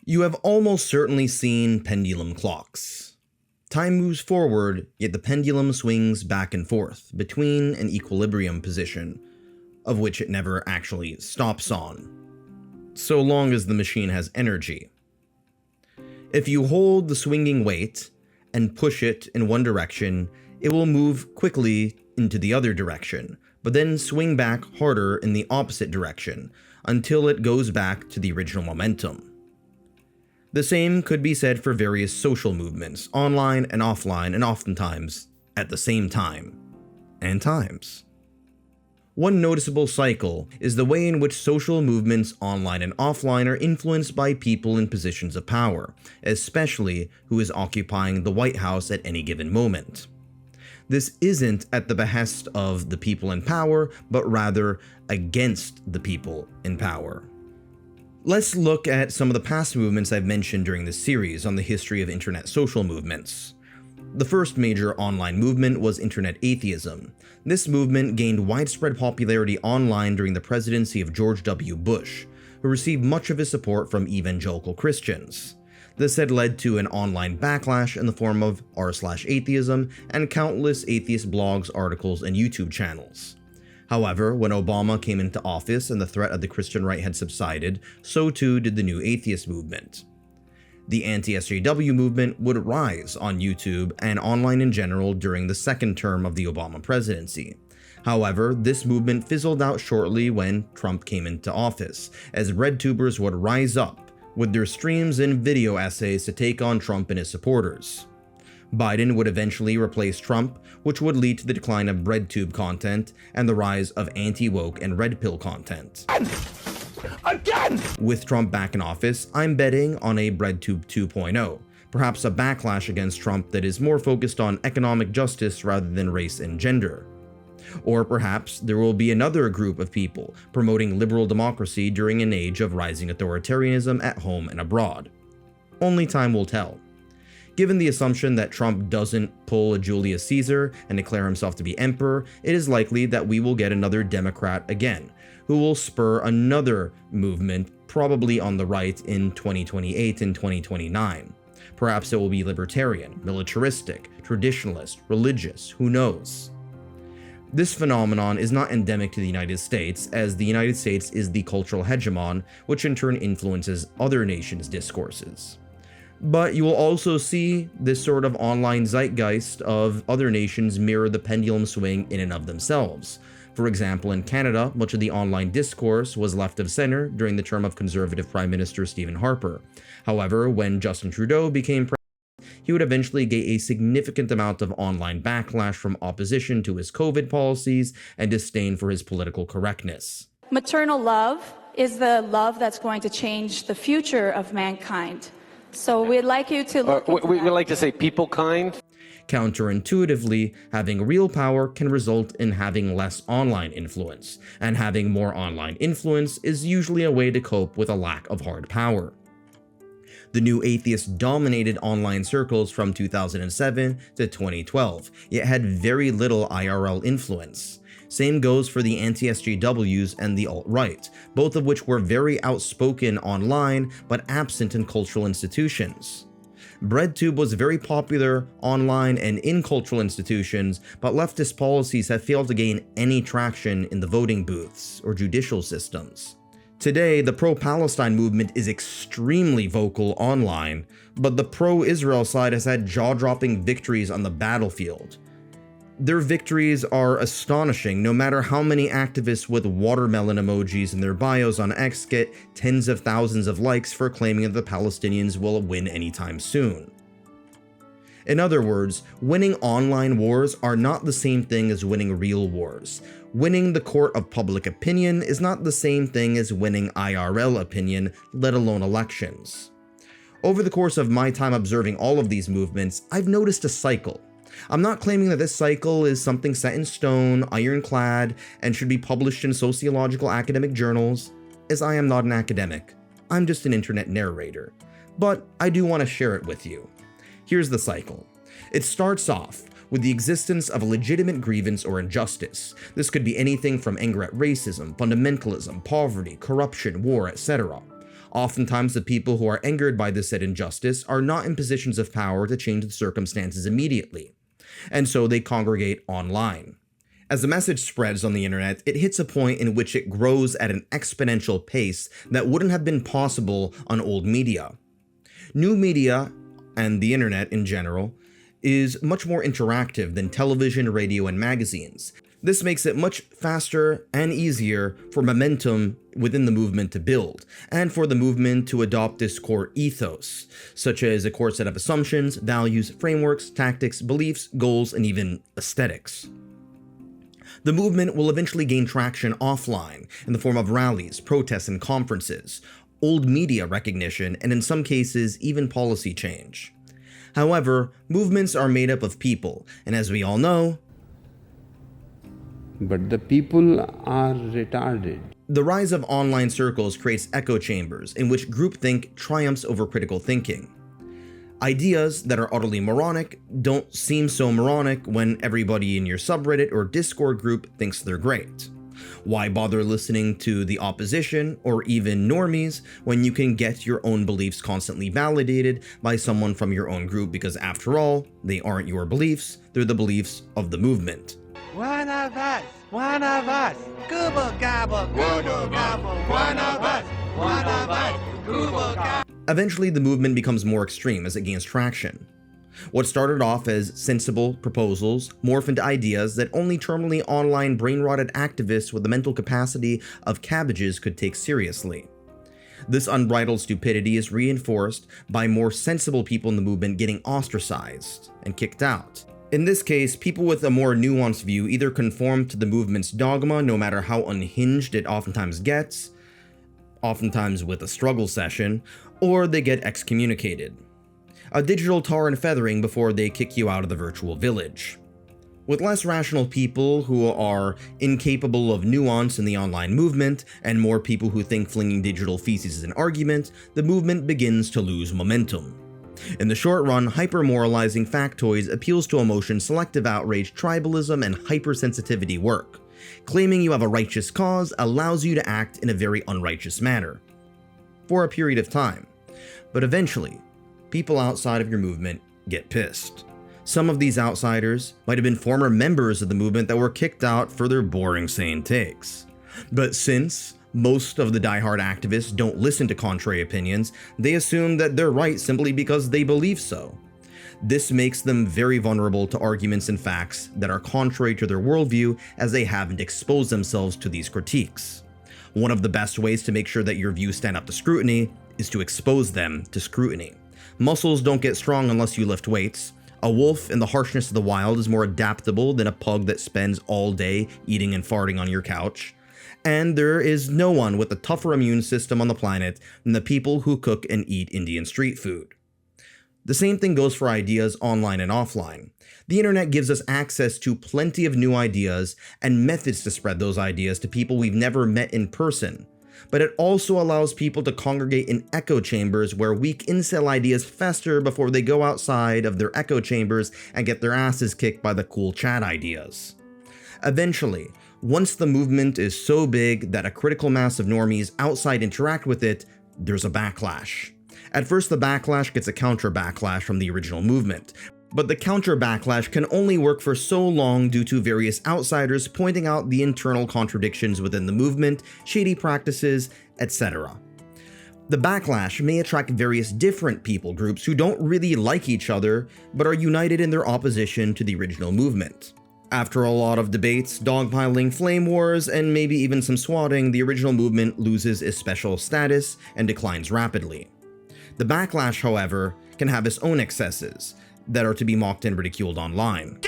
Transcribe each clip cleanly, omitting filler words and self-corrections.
You have almost certainly seen pendulum clocks. Time moves forward, yet the pendulum swings back and forth between an equilibrium position, of which it never actually stops on, so long as the machine has energy. If you hold the swinging weight and push it in one direction, it will move quickly into the other direction, but then swing back harder in the opposite direction until it goes back to the original momentum. The same could be said for various social movements, online and offline, and oftentimes at the same time and times. One noticeable cycle is the way in which social movements online and offline are influenced by people in positions of power, especially who is occupying the White House at any given moment. This isn't at the behest of the people in power, but rather against the people in power. Let's look at some of the past movements I've mentioned during this series on the history of internet social movements. The first major online movement was internet atheism. This movement gained widespread popularity online during the presidency of George W. Bush, who received much of his support from evangelical Christians. This had led to an online backlash in the form of r/atheism and countless atheist blogs, articles, and YouTube channels. However, when Obama came into office and the threat of the Christian right had subsided, so too did the new atheist movement. The anti-SJW movement would rise on YouTube and online in general during the second term of the Obama presidency. However, this movement fizzled out shortly when Trump came into office, as RedTubers would rise up with their streams and video essays to take on Trump and his supporters. Biden would eventually replace Trump, which would lead to the decline of RedTube content and the rise of anti-woke and red pill content. Again! With Trump back in office, I'm betting on a RedTube 2.0, perhaps a backlash against Trump that is more focused on economic justice rather than race and gender. Or perhaps there will be another group of people promoting liberal democracy during an age of rising authoritarianism at home and abroad. Only time will tell. Given the assumption that Trump doesn't pull a Julius Caesar and declare himself to be emperor, it is likely that we will get another Democrat again, who will spur another movement, probably on the right in 2028 and 2029. Perhaps it will be libertarian, militaristic, traditionalist, religious, who knows? This phenomenon is not endemic to the United States, as the United States is the cultural hegemon, which in turn influences other nations' discourses. But you will also see this sort of online zeitgeist of other nations mirror the pendulum swing in and of themselves. For example, in Canada, much of the online discourse was left of center during the term of Conservative Prime Minister Stephen Harper. However, when Justin Trudeau became president, he would eventually get a significant amount of online backlash from opposition to his COVID policies and disdain for his political correctness. Maternal love is the love that's going to change the future of mankind. So we'd like you to look into we like to say people kind. Counterintuitively, having real power can result in having less online influence, and having more online influence is usually a way to cope with a lack of hard power. The new atheist dominated online circles from 2007 to 2012, yet had very little IRL influence. Same goes for the anti-SJWs and the alt-right, both of which were very outspoken online but absent in cultural institutions. BreadTube was very popular online and in cultural institutions, but leftist policies have failed to gain any traction in the voting booths or judicial systems. Today, the pro-Palestine movement is extremely vocal online, but the pro-Israel side has had jaw-dropping victories on the battlefield. Their victories are astonishing, no matter how many activists with watermelon emojis in their bios on X get tens of thousands of likes for claiming that the Palestinians will win anytime soon. In other words, winning online wars are not the same thing as winning real wars. Winning the court of public opinion is not the same thing as winning IRL opinion, let alone elections. Over the course of my time observing all of these movements, I've noticed a cycle. I'm not claiming that this cycle is something set in stone, ironclad, and should be published in sociological academic journals, as I am not an academic. I'm just an internet narrator. But I do want to share it with you. Here's the cycle. It starts off with the existence of a legitimate grievance or injustice. This could be anything from anger at racism, fundamentalism, poverty, corruption, war, etc. Oftentimes, the people who are angered by this said injustice are not in positions of power to change the circumstances immediately, and so they congregate online. As the message spreads on the internet, it hits a point in which it grows at an exponential pace that wouldn't have been possible on old media. New media, and the internet in general, is much more interactive than television, radio, and magazines. This makes it much faster and easier for momentum within the movement to build, and for the movement to adopt this core ethos, such as a core set of assumptions, values, frameworks, tactics, beliefs, goals, and even aesthetics. The movement will eventually gain traction offline in the form of rallies, protests, and conferences, old media recognition, and in some cases, even policy change. However, movements are made up of people, and as we all know, but the people are retarded. The rise of online circles creates echo chambers in which groupthink triumphs over critical thinking. Ideas that are utterly moronic don't seem so moronic when everybody in your subreddit or Discord group thinks they're great. Why bother listening to the opposition or even normies when you can get your own beliefs constantly validated by someone from your own group, because after all, they aren't your beliefs, they're the beliefs of the movement. One of us, Google gobble, Google gobble, one of us, Google gobble. Eventually, the movement becomes more extreme as it gains traction. What started off as sensible proposals morph into ideas that only terminally online brain-rotted activists with the mental capacity of cabbages could take seriously. This unbridled stupidity is reinforced by more sensible people in the movement getting ostracized and kicked out. In this case, people with a more nuanced view either conform to the movement's dogma, no matter how unhinged it oftentimes gets, oftentimes with a struggle session, or they get excommunicated. A digital tar and feathering before they kick you out of the virtual village. With less rational people who are incapable of nuance in the online movement, and more people who think flinging digital feces is an argument, the movement begins to lose momentum. In the short run, hyper-moralizing factoids appeals to emotion, selective outrage, tribalism, and hypersensitivity work. Claiming you have a righteous cause allows you to act in a very unrighteous manner. For a period of time. But eventually, people outside of your movement get pissed. Some of these outsiders might have been former members of the movement that were kicked out for their boring sane takes. But since most of the diehard activists don't listen to contrary opinions, they assume that they're right simply because they believe so. This makes them very vulnerable to arguments and facts that are contrary to their worldview, as they haven't exposed themselves to these critiques. One of the best ways to make sure that your views stand up to scrutiny is to expose them to scrutiny. Muscles don't get strong unless you lift weights. A wolf in the harshness of the wild is more adaptable than a pug that spends all day eating and farting on your couch. And there is no one with a tougher immune system on the planet than the people who cook and eat Indian street food. The same thing goes for ideas online and offline. The internet gives us access to plenty of new ideas and methods to spread those ideas to people we've never met in person. But it also allows people to congregate in echo chambers where weak incel ideas fester before they go outside of their echo chambers and get their asses kicked by the cool chat ideas. Eventually, once the movement is so big that a critical mass of normies outside interact with it, there's a backlash. At first, the backlash gets a counter-backlash from the original movement, but the counter-backlash can only work for so long due to various outsiders pointing out the internal contradictions within the movement, shady practices, etc. The backlash may attract various different people groups who don't really like each other, but are united in their opposition to the original movement. After a lot of debates, dogpiling, flame wars, and maybe even some swatting, the original movement loses its special status and declines rapidly. The backlash, however, can have its own excesses that are to be mocked and ridiculed online.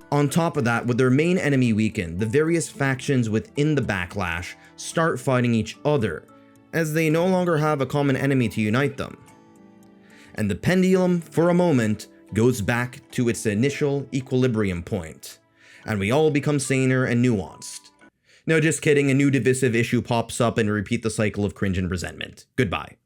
On top of that, with their main enemy weakened, the various factions within the backlash start fighting each other, as they no longer have a common enemy to unite them. And the pendulum, for a moment, goes back to its initial equilibrium point, and we all become saner and nuanced. No, just kidding, a new divisive issue pops up and we repeat the cycle of cringe and resentment. Goodbye.